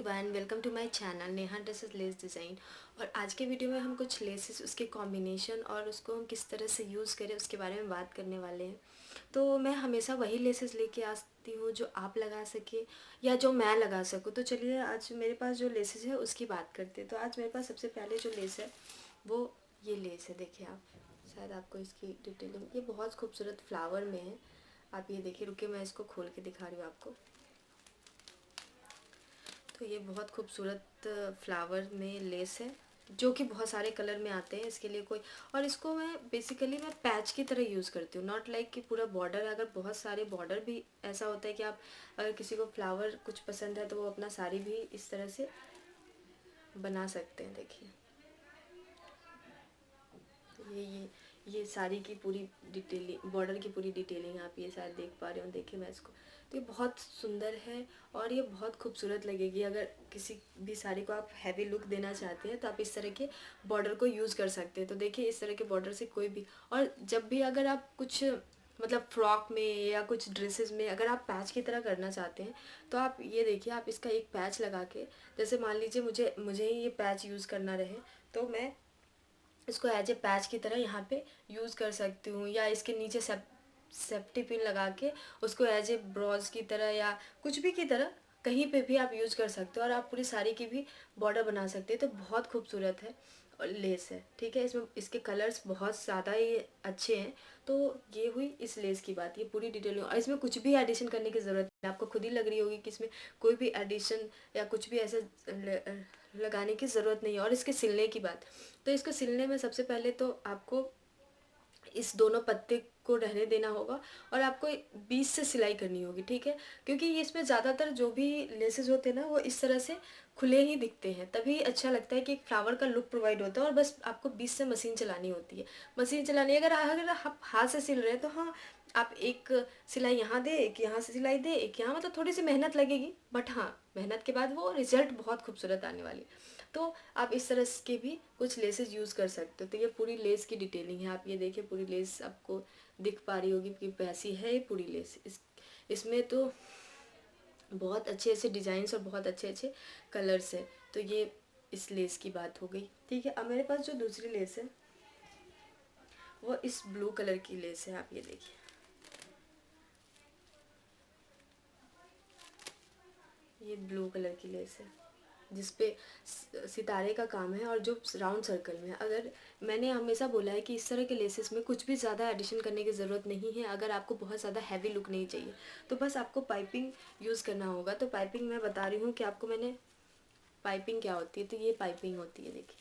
Everyone, welcome to my channel Neha dresses lace design. और आज के वीडियो में हम कुछ लेसेस, उसके कॉम्बिनेशन और उसको हम किस तरह से यूज़ करें उसके बारे में बात करने वाले हैं। तो मैं हमेशा वही लेसेस लेके आती हूँ जो आप लगा सके या जो मैं लगा सकूँ। तो चलिए आज मेरे पास जो लेसेस है उसकी बात करते हैं। तो आज मेरे पास सबसे पहले जो लेस है वो ये लेस है। देखिए आप, शायद आपको इसकी डिटेलिंग, ये बहुत खूबसूरत फ्लावर में है। आप ये देखिए, रुके मैं इसको खोल के दिखा रही हूँ आपको। तो ये बहुत खूबसूरत फ्लावर में लेस है जो कि बहुत सारे कलर में आते हैं। इसके लिए कोई, और इसको मैं बेसिकली मैं पैच की तरह यूज़ करती हूँ, नॉट लाइक कि पूरा बॉर्डर। अगर बहुत सारे बॉर्डर भी ऐसा होता है कि आप, अगर किसी को फ्लावर कुछ पसंद है तो वो अपना साड़ी भी इस तरह से बना सकते हैं। देखिए ये साड़ी की पूरी डिटेलिंग, बॉर्डर की पूरी डिटेलिंग आप ये शायद देख पा रहे हो। देखिए मैं इसको, तो ये बहुत सुंदर है और ये बहुत खूबसूरत लगेगी। अगर किसी भी साड़ी को आप हैवी लुक देना चाहते हैं तो आप इस तरह के बॉर्डर को यूज़ कर सकते हैं। तो देखिए इस तरह के बॉर्डर से कोई भी, और जब भी अगर आप कुछ मतलब फ्रॉक में या कुछ ड्रेसेस में अगर आप पैच की तरह करना चाहते हैं तो आप ये देखिए, आप इसका एक पैच लगा के, जैसे मान लीजिए मुझे मुझे ही ये पैच यूज़ करना रहे तो मैं इसको एज ए पैच की तरह यहाँ पे यूज़ कर सकती हूँ, या इसके नीचे सेफ्टी पिन लगा के उसको एज ए ब्रॉज की तरह या कुछ भी की तरह कहीं पे भी आप यूज़ कर सकते हो और आप पूरी साड़ी की भी बॉर्डर बना सकते हैं। तो बहुत खूबसूरत है और लेस है, ठीक है। इसमें इसके कलर्स बहुत ज़्यादा ही अच्छे हैं। तो ये हुई इस लेस की बात, ये पूरी डिटेल। और इसमें कुछ भी एडिशन करने की ज़रूरत नहीं, आपको खुद ही लग रही होगी कि इसमें कोई भी एडिशन या कुछ भी ऐसा लगाने की ज़रूरत नहीं है। और इसके सिलने की बात, तो इसको सिलने में सबसे पहले तो आपको इस दोनों पत्ते को रहने देना होगा और आपको बीच से सिलाई करनी होगी, ठीक है। क्योंकि ये इसमें ज़्यादातर जो भी लेसेस होते हैं ना वो इस तरह से खुले ही दिखते हैं, तभी अच्छा लगता है कि एक फ्लावर का लुक प्रोवाइड होता है। और बस आपको बीच से मशीन चलानी होती है। मशीन चलानी, अगर अगर आप हाथ से सिल रहे हैं तो हाँ, आप एक सिलाई यहाँ दे, एक यहाँ से सिलाई दे, एक यहाँ, मतलब थोड़ी सी मेहनत लगेगी, बट हाँ मेहनत के बाद वो रिजल्ट बहुत खूबसूरत आने वाली। तो आप इस तरह के भी कुछ लेसेस यूज़ कर सकते हो। तो ये पूरी लेस की डिटेलिंग है, आप ये देखिए पूरी लेस आपको दिख पा रही होगी कि कैसी है ये पूरी लेस। इसमें तो बहुत अच्छे अच्छे डिज़ाइंस और बहुत अच्छे अच्छे कलर्स है। तो ये इस लेस की बात हो गई, ठीक है। अब मेरे पास जो दूसरी लेस है वो इस ब्लू कलर की लेस है। आप ये देखिए, ये ब्लू कलर की लेस है जिसपे सितारे का काम है और जो राउंड सर्कल में है। अगर, मैंने हमेशा बोला है कि इस तरह के लेसेस में कुछ भी ज़्यादा एडिशन करने की ज़रूरत नहीं है। अगर आपको बहुत ज़्यादा हैवी लुक नहीं चाहिए तो बस आपको पाइपिंग यूज़ करना होगा। तो पाइपिंग मैं बता रही हूँ कि आपको, मैंने पाइपिंग क्या होती है, तो ये पाइपिंग होती है देखिए,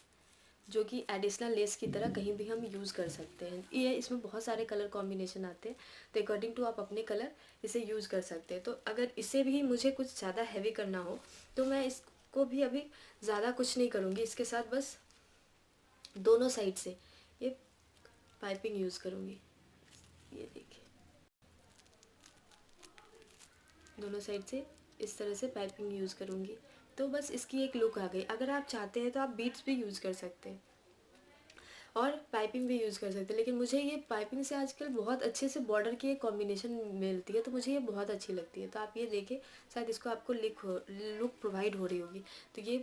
जो कि एडिशनल लेस की तरह कहीं भी हम यूज़ कर सकते हैं। ये इसमें बहुत सारे कलर कॉम्बिनेशन आते हैं, तो अकॉर्डिंग टू आप अपने कलर इसे यूज़ कर सकते हैं। तो अगर इसे भी मुझे कुछ ज़्यादा हैवी करना हो तो मैं इसको भी अभी ज़्यादा कुछ नहीं करूँगी, इसके साथ बस दोनों साइड से ये पाइपिंग यूज़ करूँगी। ये देखिए, दोनों साइड से इस तरह से पाइपिंग यूज़ करूँगी तो बस इसकी एक लुक आ गई। अगर आप चाहते हैं तो आप बीट्स भी यूज़ कर सकते हैं और पाइपिंग भी यूज़ कर सकते हैं, लेकिन मुझे ये पाइपिंग से आजकल बहुत अच्छे से बॉर्डर की एक कॉम्बिनेशन मिलती है तो मुझे ये बहुत अच्छी लगती है। तो आप ये देखें, शायद इसको आपको लुक प्रोवाइड हो रही होगी। तो ये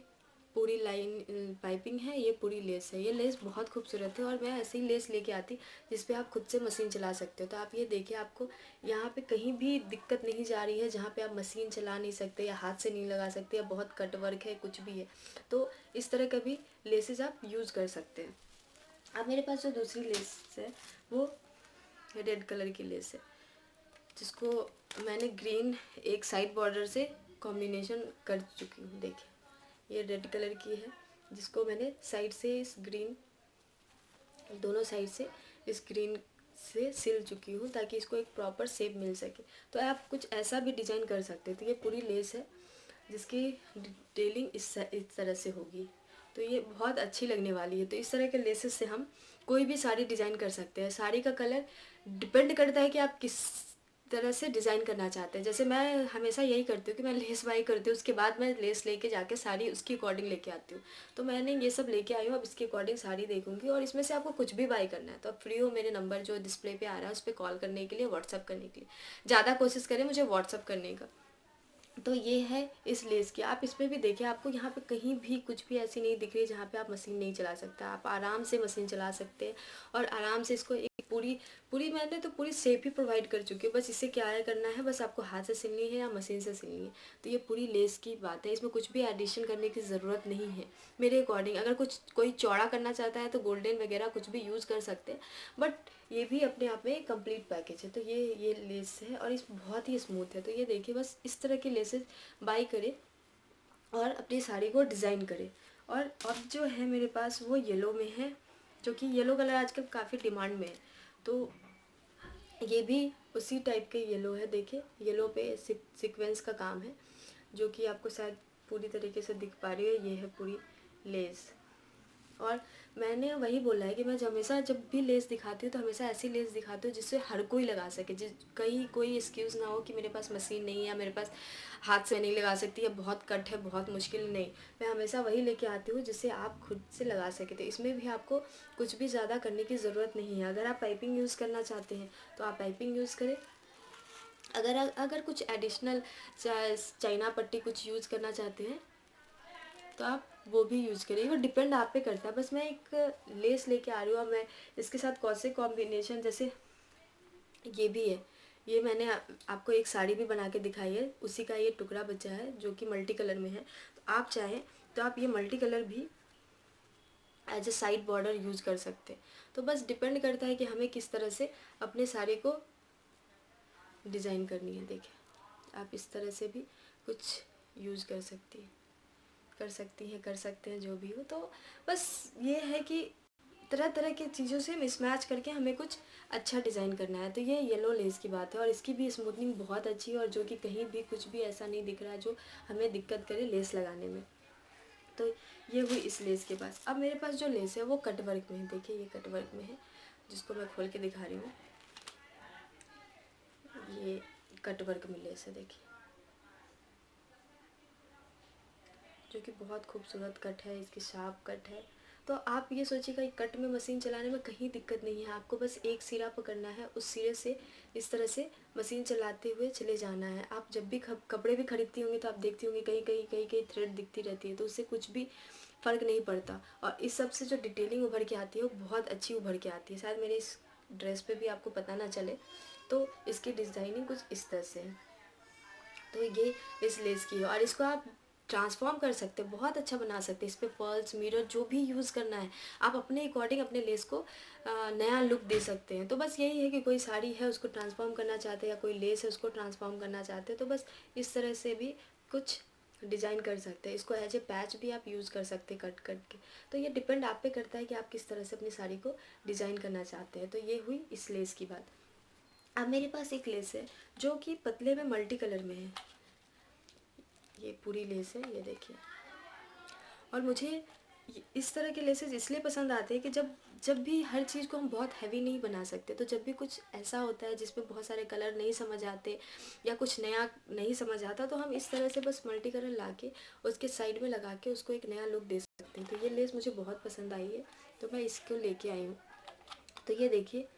पूरी लाइन पाइपिंग है, ये पूरी लेस है। ये लेस बहुत खूबसूरत है और मैं ऐसे ही लेस लेके आती जिस पे आप खुद से मशीन चला सकते हो। तो आप ये देखिए, आपको यहाँ पे कहीं भी दिक्कत नहीं जा रही है जहाँ पे आप मशीन चला नहीं सकते या हाथ से नहीं लगा सकते या बहुत कट वर्क है, कुछ भी है। तो इस तरह का भी लेसेस आप यूज़ कर सकते हैं। अब मेरे पास जो दूसरी लेस है वो रेड कलर की लेस है, जिसको मैंने ग्रीन एक साइड बॉर्डर से कॉम्बिनेशन कर चुकी हूँ। देखिए ये रेड कलर की है जिसको मैंने साइड से इस ग्रीन, दोनों साइड से इस ग्रीन से सिल चुकी हूँ ताकि इसको एक प्रॉपर शेप मिल सके। तो आप कुछ ऐसा भी डिज़ाइन कर सकते हैं। तो ये पूरी लेस है जिसकी डिटेलिंग इस तरह से होगी, तो ये बहुत अच्छी लगने वाली है। तो इस तरह के लेसेस से हम कोई भी साड़ी डिज़ाइन कर सकते हैं। साड़ी का कलर डिपेंड करता है कि आप किस तरह से डिज़ाइन करना चाहते हैं। जैसे मैं हमेशा यही करती हूँ कि मैं लेस बाई करती हूँ, उसके बाद मैं लेस लेके जाके साड़ी उसकी अकॉर्डिंग लेके आती हूँ। तो मैंने ये सब लेके आई हूँ, अब इसके अकॉर्डिंग साड़ी देखूंगी और इसमें से आपको कुछ भी बाई करना है तो आप फ्री हो, मेरे नंबर जो डिस्प्ले पे आ रहा है उस पर कॉल करने के लिए, व्हाट्सअप करने के लिए। ज़्यादा कोशिश करें मुझे व्हाट्सअप करने का, तो ये है इस लेस की। आप इसमें भी देखिए, आपको यहाँ पे कहीं भी कुछ भी ऐसी नहीं दिख रही जहाँ पे आप मशीन नहीं चला सकते। आप आराम से मशीन चला सकते हैं और आराम से इसको एक पूरी पूरी मैंने तो पूरी शेप ही प्रोवाइड कर चुकी हूँ। बस इसे क्या है करना है, बस आपको हाथ से सिलनी है या मशीन से सिलनी है। तो ये पूरी लेस की बात है, इसमें कुछ भी एडिशन करने की ज़रूरत नहीं है मेरे अकॉर्डिंग। अगर कुछ कोई चौड़ा करना चाहता है तो गोल्डन वगैरह कुछ भी यूज़ कर सकते हैं, बट ये भी अपने आप में एक कंप्लीट पैकेज है। तो ये लेस है और इस बहुत ही स्मूथ है। तो ये देखिए, बस इस तरह की लेसेस बाई करें और अपनी साड़ी को डिज़ाइन करें। और अब जो है मेरे पास वो येलो में है, जो कि येलो कलर आजकल काफ़ी डिमांड में है। तो ये भी उसी टाइप के येलो है। देखिए, येलो पे सीक्वेंस का काम है, जो कि आपको शायद पूरी तरीके से दिख पा रही है। ये है पूरी लेस। और मैंने वही बोला है कि मैं हमेशा जब भी लेस दिखाती हूँ तो हमेशा ऐसी लेस दिखाती हूँ जिससे हर कोई लगा सके, जिस कहीं कोई एक्सक्यूज़ ना हो कि मेरे पास मशीन नहीं है या मेरे पास हाथ से नहीं लगा सकती, या बहुत कट है, बहुत मुश्किल। नहीं, मैं हमेशा वही लेके आती हूँ जिससे आप खुद से लगा सके। तो इसमें भी आपको कुछ भी ज़्यादा करने की ज़रूरत नहीं है। अगर आप पाइपिंग यूज़ करना चाहते हैं तो आप पाइपिंग यूज़ करें। अगर अगर कुछ एडिशनल चाइना पट्टी कुछ यूज़ करना चाहते हैं तो आप वो भी यूज़ करिए। वो डिपेंड आप पे करता है। बस मैं एक लेस लेके आ रही हूँ और मैं इसके साथ कौन से कॉम्बिनेशन, जैसे ये भी है, ये मैंने आपको एक साड़ी भी बना के दिखाई है, उसी का ये टुकड़ा बचा है जो कि मल्टी कलर में है। तो आप चाहें तो आप ये मल्टी कलर भी as a side border use कर सकते हैं। तो बस डिपेंड करता है कि हमें किस तरह से अपने साड़ी को डिज़ाइन करनी है। देखिए, आप इस तरह से भी कुछ यूज़ कर सकती हैं, कर सकते हैं, जो भी हो। तो बस ये है कि तरह तरह की चीज़ों से मिसमैच करके हमें कुछ अच्छा डिज़ाइन करना है। तो ये येलो लेस की बात है और इसकी भी स्मूथनिंग बहुत अच्छी है, और जो कि कहीं भी कुछ भी ऐसा नहीं दिख रहा है जो हमें दिक्कत करे लेस लगाने में। तो ये हुई इस लेस के पास। अब मेरे पास जो लेस है वो कट वर्क में है। देखिए, ये कट वर्क में है, जिसको मैं खोल के दिखा रही हूँ। ये कट वर्क में लेस है, देखिए, जो कि बहुत खूबसूरत कट है, इसकी शार्प कट है। तो आप ये सोचिएगा कि कट में मशीन चलाने में कहीं दिक्कत नहीं है। आपको बस एक सिरा पकड़ना है, उस सिरे से इस तरह से मशीन चलाते हुए चले जाना है। आप जब भी कपड़े भी खरीदती होंगी तो आप देखती होंगी कहीं थ्रेड दिखती रहती है, तो उससे कुछ भी फ़र्क नहीं पड़ता। और इस सब से जो डिटेलिंग उभर के आती है वो बहुत अच्छी उभर के आती है। शायद मेरे इस ड्रेस पे भी आपको पता ना चले, तो इसकी डिज़ाइनिंग कुछ इस तरह से है। तो ये इस लेस की है और इसको आप ट्रांसफॉर्म कर सकते हैं, बहुत अच्छा बना सकते हैं। इस पर पर्ल्स, मिरर, जो भी यूज़ करना है आप अपने अकॉर्डिंग अपने लेस को नया लुक दे सकते हैं। तो बस यही है कि कोई साड़ी है उसको ट्रांसफॉर्म करना चाहते हैं, या कोई लेस है उसको ट्रांसफॉर्म करना चाहते हैं, तो बस इस तरह से भी कुछ डिज़ाइन कर सकते हैं। इसको एज ए पैच भी आप यूज़ कर सकते हैं कट के। तो ये डिपेंड आप पे करता है कि आप किस तरह से अपनी साड़ी को डिज़ाइन करना चाहते हैं। तो ये हुई इस लेस की बात। अब मेरे पास एक लेस है जो कि पतले में मल्टी कलर में है। ये पूरी लेस है, ये देखिए। और मुझे इस तरह के लेसेस इसलिए पसंद आते हैं कि जब जब भी हर चीज़ को हम बहुत हैवी नहीं बना सकते, तो जब भी कुछ ऐसा होता है जिसपे बहुत सारे कलर नहीं समझ आते या कुछ नया नहीं समझ आता, तो हम इस तरह से बस मल्टी कलर ला के उसके साइड में लगा के उसको एक नया लुक दे सकते हैं। तो ये लेस मुझे बहुत पसंद आई है, तो मैं इसको लेके आई हूँ। तो ये देखिए,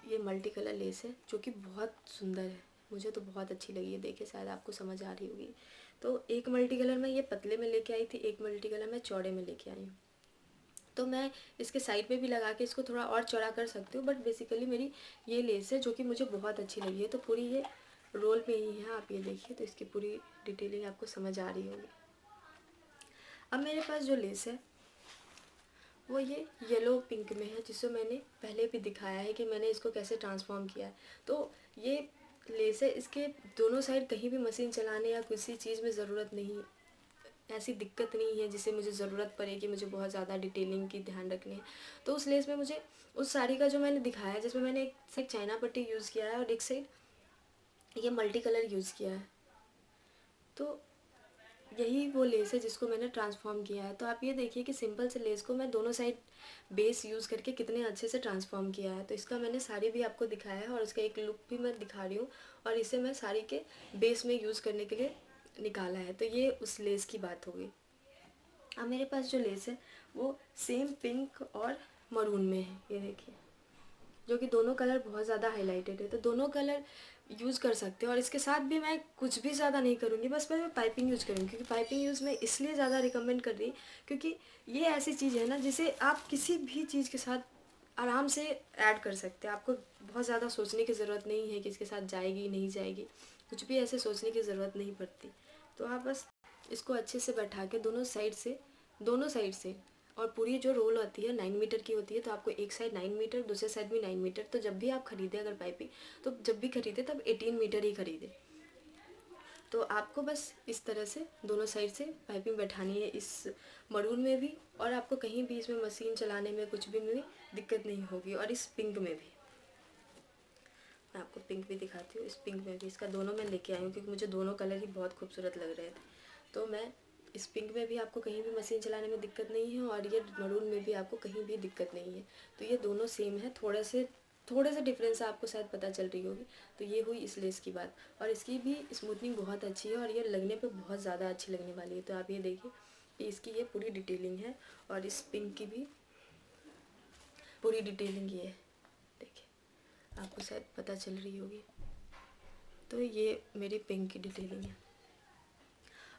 ये मल्टी कलर लेस है जो कि बहुत सुंदर है, मुझे तो बहुत अच्छी लगी है। देखिए, शायद आपको समझ आ रही होगी। तो एक मल्टी कलर में ये पतले में लेके आई थी, एक मल्टी कलर में चौड़े में लेके आई हूँ। तो मैं इसके साइड पे भी लगा के इसको थोड़ा और चौड़ा कर सकती हूँ, बट बेसिकली मेरी ये लेस है जो कि मुझे बहुत अच्छी लगी है। तो पूरी ये रोल में ही है, आप ये देखिए। तो इसकी पूरी डिटेलिंग आपको समझ आ रही होगी। अब मेरे पास जो लेस है वो ये येलो पिंक में है, जिसको मैंने पहले भी दिखाया है कि मैंने इसको कैसे ट्रांसफॉर्म किया है। तो ये लेस है, इसके दोनों साइड कहीं भी मशीन चलाने या किसी चीज़ में ज़रूरत नहीं, ऐसी दिक्कत नहीं है जिससे मुझे ज़रूरत पड़े कि मुझे बहुत ज़्यादा डिटेलिंग की ध्यान रखनी है। तो उस लेस में मुझे उस साड़ी का जो मैंने दिखाया है, जिसमें मैंने एक साइड चाइना पट्टी यूज़ किया है और एक साइड ये मल्टी कलर यूज़ किया है, तो यही वो लेस है जिसको मैंने ट्रांसफॉर्म किया है। तो आप ये देखिए कि सिंपल से लेस को मैं दोनों साइड बेस यूज़ करके कितने अच्छे से ट्रांसफॉर्म किया है। तो इसका मैंने साड़ी भी आपको दिखाया है और उसका एक लुक भी मैं दिखा रही हूँ, और इसे मैं साड़ी के बेस में यूज़ करने के लिए निकाला है। तो ये उस लेस की बात हो गई। अब मेरे पास जो लेस है वो सेम पिंक और मरून में है, ये देखिए, जो कि दोनों कलर बहुत ज़्यादा हाईलाइटेड है। तो दोनों कलर यूज़ कर सकते हो। और इसके साथ भी मैं कुछ भी ज़्यादा नहीं करूँगी, बस मैं पाइपिंग यूज़ करूँगी, क्योंकि पाइपिंग यूज़ मैं इसलिए ज़्यादा रिकमेंड कर रही, क्योंकि ये ऐसी चीज़ है ना जिसे आप किसी भी चीज़ के साथ आराम से ऐड कर सकते हैं। आपको बहुत ज़्यादा सोचने की ज़रूरत नहीं है कि इसके साथ जाएगी नहीं जाएगी, कुछ भी ऐसे सोचने की ज़रूरत नहीं पड़ती। तो आप बस इसको अच्छे से बैठा के दोनों साइड से, और पूरी जो रोल होती है 9 मीटर की होती है, तो आपको एक साइड 9 मीटर, दूसरे साइड भी 9 मीटर। तो जब भी आप खरीदें अगर पाइपिंग, तो जब भी खरीदे तब 18 मीटर ही खरीदें। तो आपको बस इस तरह से दोनों साइड से पाइपिंग बैठानी है इस मरून में भी, और आपको कहीं भी इसमें मशीन चलाने में कुछ भी में दिक्कत नहीं होगी। और इस पिंक में भी, मैं आपको पिंक भी दिखाती हूँ। इस पिंक में भी, इसका दोनों मैं लेके आई हूँ क्योंकि मुझे दोनों कलर ही बहुत खूबसूरत लग रहे थे। तो मैं इस पिंक में भी आपको कहीं भी मशीन चलाने में दिक्कत नहीं है, और ये मरून में भी आपको कहीं भी दिक्कत नहीं है। तो ये दोनों सेम है, थोड़े से डिफरेंस आपको शायद पता चल रही होगी। तो ये हुई इस लेस की बात, और इसकी भी स्मूथनिंग बहुत अच्छी है, और ये लगने पे बहुत ज़्यादा अच्छी लगने वाली है। तो आप ये देखिए कि इसकी ये पूरी डिटेलिंग है, और इस पिंक की भी पूरी डिटेलिंग ये है, देखिए आपको शायद पता चल रही होगी। तो ये मेरी पिंक की डिटेलिंग है।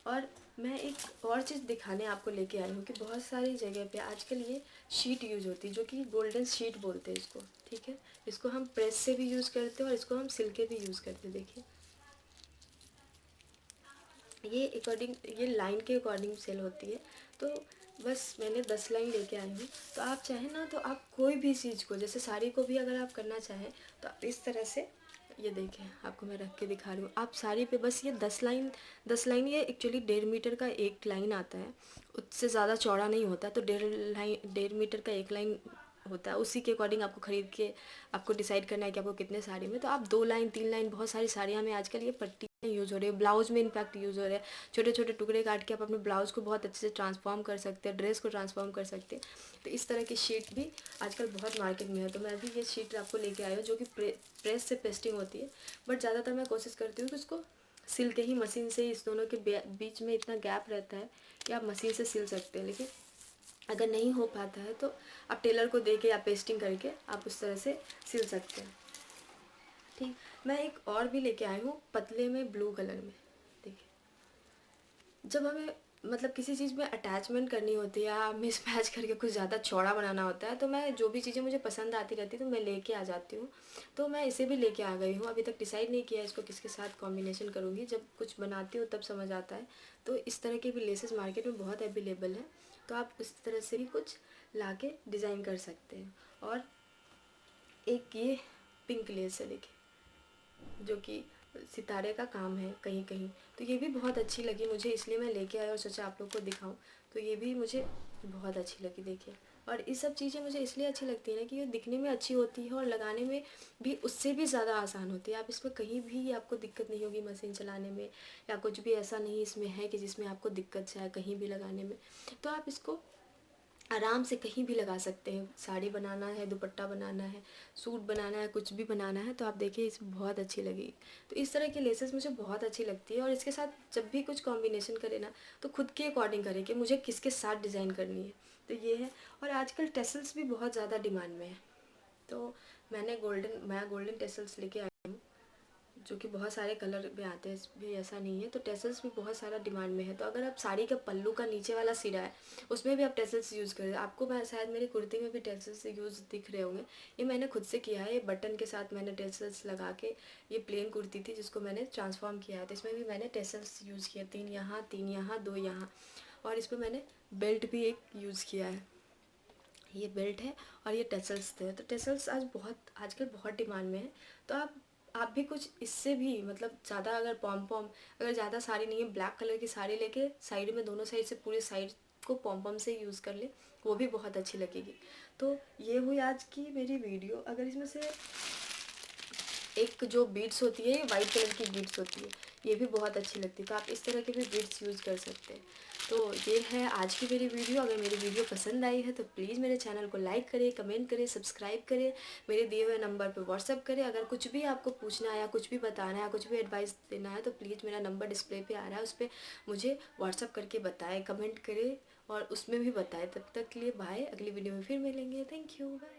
और मैं एक और चीज़ दिखाने आपको लेके आई हूँ कि बहुत सारी जगह पे आजकल ये शीट यूज होती है, जो कि गोल्डन शीट बोलते हैं इसको, ठीक है। इसको हम प्रेस से भी यूज़ करते हैं और इसको हम सिल के भी यूज़ करते हैं। देखिए ये लाइन के अकॉर्डिंग सेल होती है। तो बस मैंने 10 लाइन लेके आई हूँ। तो आप चाहें ना तो आप कोई भी चीज़ को, जैसे साड़ी को भी अगर आप करना चाहें तो आप इस तरह से, ये देखें आपको मैं रख के दिखा रही हूँ। आप साड़ी पे बस ये 10 लाइन, ये एक्चुअली 1.5 मीटर का एक लाइन आता है, उससे ज़्यादा चौड़ा नहीं होता। तो 1.5 मीटर का एक लाइन होता है, उसी के अकॉर्डिंग आपको खरीद के आपको डिसाइड करना है कि आपको कितने साड़ी में। तो आप 2 लाइन 3 लाइन, बहुत सारी साड़ियाँ में आजकल ये पट्टी यूज़ हो रही है, ब्लाउज में इनफैक्ट यूज़ हो रहा है। छोटे छोटे टुकड़े काट के आप अपने ब्लाउज को बहुत अच्छे से ट्रांसफॉर्म कर सकते हैं, ड्रेस को ट्रांसफॉर्म कर सकते हैं। तो इस तरह की शीट भी आजकल बहुत मार्केट में है। तो मैं भी ये शीट आपको लेके आई हूँ, जो कि प्रेस से पेस्टिंग होती है, बट ज़्यादातर मैं कोशिश करती हूँ कि उसको सिल के ही, मशीन से ही, इस दोनों के बीच में इतना गैप रहता है कि आप मशीन से सिल सकते हैं। लेकिन अगर नहीं हो पाता है तो आप टेलर को दे के या पेस्टिंग करके आप उस तरह से सिल सकते हैं, ठीक। मैं एक और भी लेके आई हूँ पतले में, ब्लू कलर में। देखिए जब हमें मतलब किसी चीज़ में अटैचमेंट करनी होती है या मिसमैच करके कुछ ज़्यादा चौड़ा बनाना होता है, तो मैं जो भी चीज़ें मुझे पसंद आती रहती है तो मैं लेके आ जाती हूँ। तो मैं इसे भी लेके आ गई हूँ। अभी तक डिसाइड नहीं किया इसको किसके साथ कॉम्बिनेशन करूँगी, जब कुछ बनाती हूँ तब समझ आता है। तो इस तरह के भी लेसेस मार्केट में बहुत अवेलेबल है, तो आप उस तरह से भी कुछ ला के डिज़ाइन कर सकते हैं। और एक ये पिंक लेस है, देखिए, जो कि सितारे का काम है कहीं कहीं। तो ये भी बहुत अच्छी लगी मुझे, इसलिए मैं लेके आई और सोचा आप लोग को दिखाऊं। तो ये भी मुझे बहुत अच्छी लगी, देखिए। और ये सब चीज़ें मुझे इसलिए अच्छी लगती है ना कि ये दिखने में अच्छी होती है और लगाने में भी उससे भी ज़्यादा आसान होती है। आप इसमें कहीं भी आपको दिक्कत नहीं होगी मशीन चलाने में, या कुछ भी ऐसा नहीं इसमें है कि जिसमें आपको दिक्कत जाए कहीं भी लगाने में। तो आप इसको आराम से कहीं भी लगा सकते हैं। साड़ी बनाना है, दुपट्टा बनाना है, सूट बनाना है, कुछ भी बनाना है, तो आप देखिए इसमें बहुत अच्छी लगेगी। तो इस तरह की लेसेस मुझे बहुत अच्छी लगती है। और इसके साथ जब भी कुछ कॉम्बिनेशन करें ना, तो खुद के अकॉर्डिंग करें कि मुझे किसके साथ डिज़ाइन करनी है। तो ये है। और आजकल टेसल्स भी बहुत ज़्यादा डिमांड में है। तो मैं गोल्डन टेसल्स लेके आई हूँ, जो कि बहुत सारे कलर में आते हैं, भी ऐसा नहीं है। तो टेसल्स भी बहुत सारा डिमांड में है। तो अगर आप साड़ी का पल्लू का नीचे वाला सिरा है उसमें भी आप टेसल्स यूज़ करें। आपको मैं शायद मेरी कुर्ती में भी टेसल्स यूज़ दिख रहे होंगे। ये मैंने खुद से किया है, ये बटन के साथ मैंने टेसल्स लगा के, ये प्लेन कुर्ती थी जिसको मैंने ट्रांसफॉर्म किया है, तो इसमें भी मैंने टेसल्स यूज़ किया, 3 यहाँ 3 यहाँ 2 यहाँ। और इस पर मैंने बेल्ट भी एक यूज़ किया है, ये बेल्ट है और ये टेसल्स थे। तो टेसल्स आजकल बहुत डिमांड में है। तो आप भी कुछ इससे भी, मतलब ज़्यादा अगर पॉम पॉम, अगर ज़्यादा साड़ी नहीं है, ब्लैक कलर की साड़ी लेके साइड में दोनों साइड से पूरे साइड को पॉम पॉम से यूज़ कर ले, वो भी बहुत अच्छी लगेगी। तो ये हुई आज की मेरी वीडियो। अगर इसमें से एक जो बीड्स होती है, ये वाइट कलर की बीड्स होती है, ये भी बहुत अच्छी लगती है। तो आप इस तरह के भी बीड्स यूज़ कर सकते हैं। तो ये है आज की मेरी वीडियो। अगर मेरी वीडियो पसंद आई है तो प्लीज़ मेरे चैनल को लाइक करें, कमेंट करें, सब्सक्राइब करें, मेरे दिए हुए नंबर पर व्हाट्सअप करें। अगर कुछ भी आपको पूछना है या कुछ भी बताना है, कुछ भी एडवाइस देना है, तो प्लीज़ मेरा नंबर डिस्प्ले पे आ रहा है, उस पर मुझे व्हाट्सअप करके बताएं, कमेंट करें और उसमें भी बताएं। तब तक के लिए बाय, अगली वीडियो में फिर मिलेंगे। Thank you, bye.